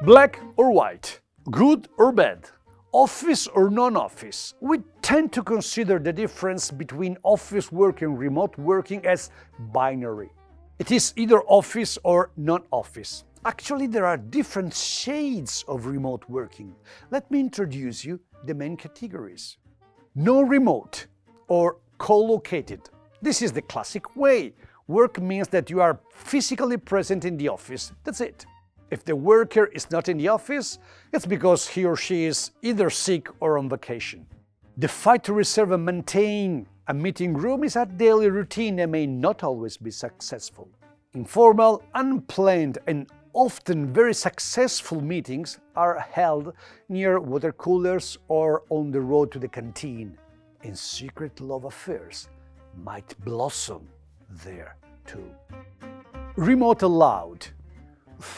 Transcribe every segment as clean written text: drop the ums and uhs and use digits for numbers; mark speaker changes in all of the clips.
Speaker 1: Black or white, good or bad, office or non-office. We tend to consider the difference between office work and remote working as binary. It is either office or non-office. Actually, there are different shades of remote working. Let me introduce you the main categories. No remote or co-located. This is the classic way. Work means that you are physically present in the office. That's it. If the worker is not in the office, it's because he or she is either sick or on vacation. The fight to reserve and maintain a meeting room is a daily routine that may not always be successful. Informal, unplanned, and often very successful meetings are held near water coolers or on the road to the canteen, and secret love affairs might blossom there too. Remote allowed.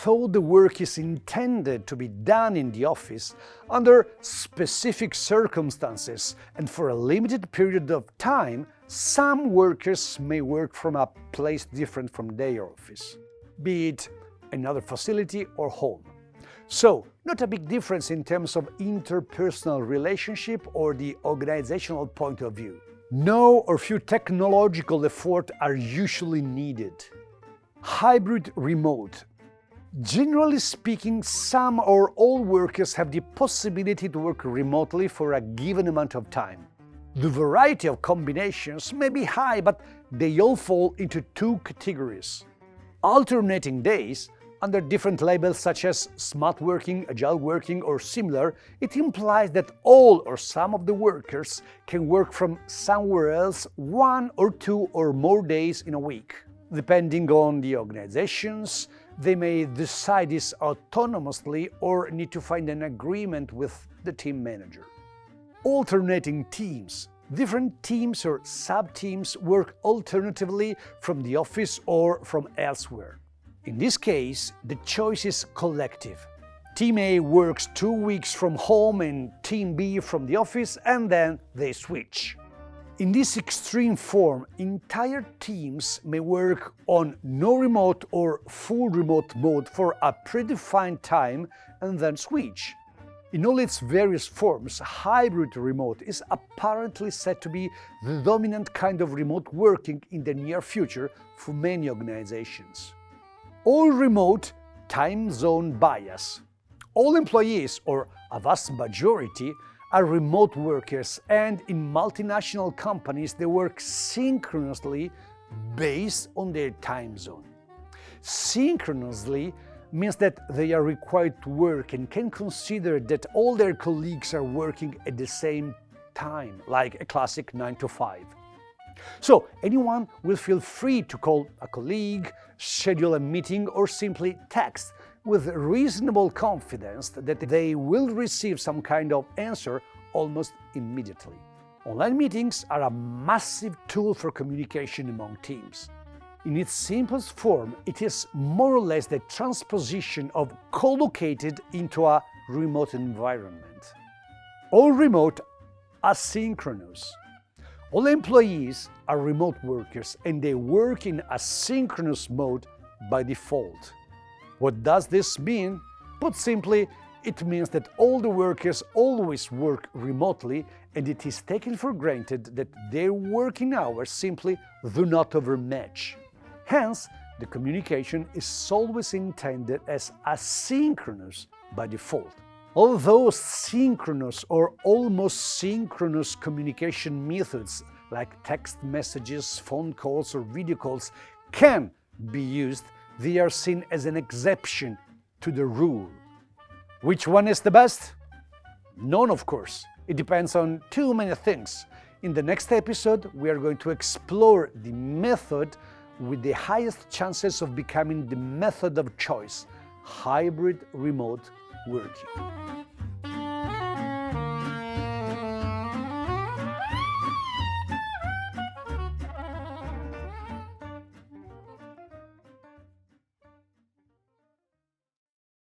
Speaker 1: Though the work is intended to be done in the office under specific circumstances and for a limited period of time, some workers may work from a place different from their office, be it another facility or home. So, not a big difference in terms of interpersonal relationship or the organizational point of view. No or few technological effort are usually needed. Hybrid remote. Generally speaking, some or all workers have the possibility to work remotely for a given amount of time. The variety of combinations may be high, but they all fall into two categories. Alternating days, under different labels such as smart working, agile working, or similar, it implies that all or some of the workers can work from somewhere else 1 or 2 or more days in a week. Depending on the organizations, they may decide this autonomously or need to find an agreement with the team manager. Alternating teams. Different teams or sub-teams work alternatively from the office or from elsewhere. In this case, the choice is collective. Team A works 2 weeks from home and Team B from the office, and then they switch. In this extreme form, entire teams may work on no remote or full remote mode for a predefined time and then switch. In all its various forms, hybrid remote is apparently set to be the dominant kind of remote working in the near future for many organizations. All remote, time zone bias. All employees, or a vast majority, are remote workers, and in multinational companies they work synchronously based on their time zone. Synchronously means that they are required to work and can consider that all their colleagues are working at the same time, like a classic 9 to 5. So anyone will feel free to call a colleague, schedule a meeting, or simply text with reasonable confidence that they will receive some kind of answer almost immediately. Online meetings are a massive tool for communication among teams. In its simplest form, it is more or less the transposition of co-located into a remote environment. All remote asynchronous. All employees are remote workers and they work in asynchronous mode by default. What does this mean? Put simply, it means that all the workers always work remotely, and it is taken for granted that their working hours simply do not overmatch. Hence, the communication is always intended as asynchronous by default. Although synchronous or almost synchronous communication methods like text messages, phone calls, or video calls can be used, they are seen as an exception to the rule. Which one is the best? None, of course. It depends on too many things. In the next episode, we are going to explore the method with the highest chances of becoming the method of choice: hybrid remote working.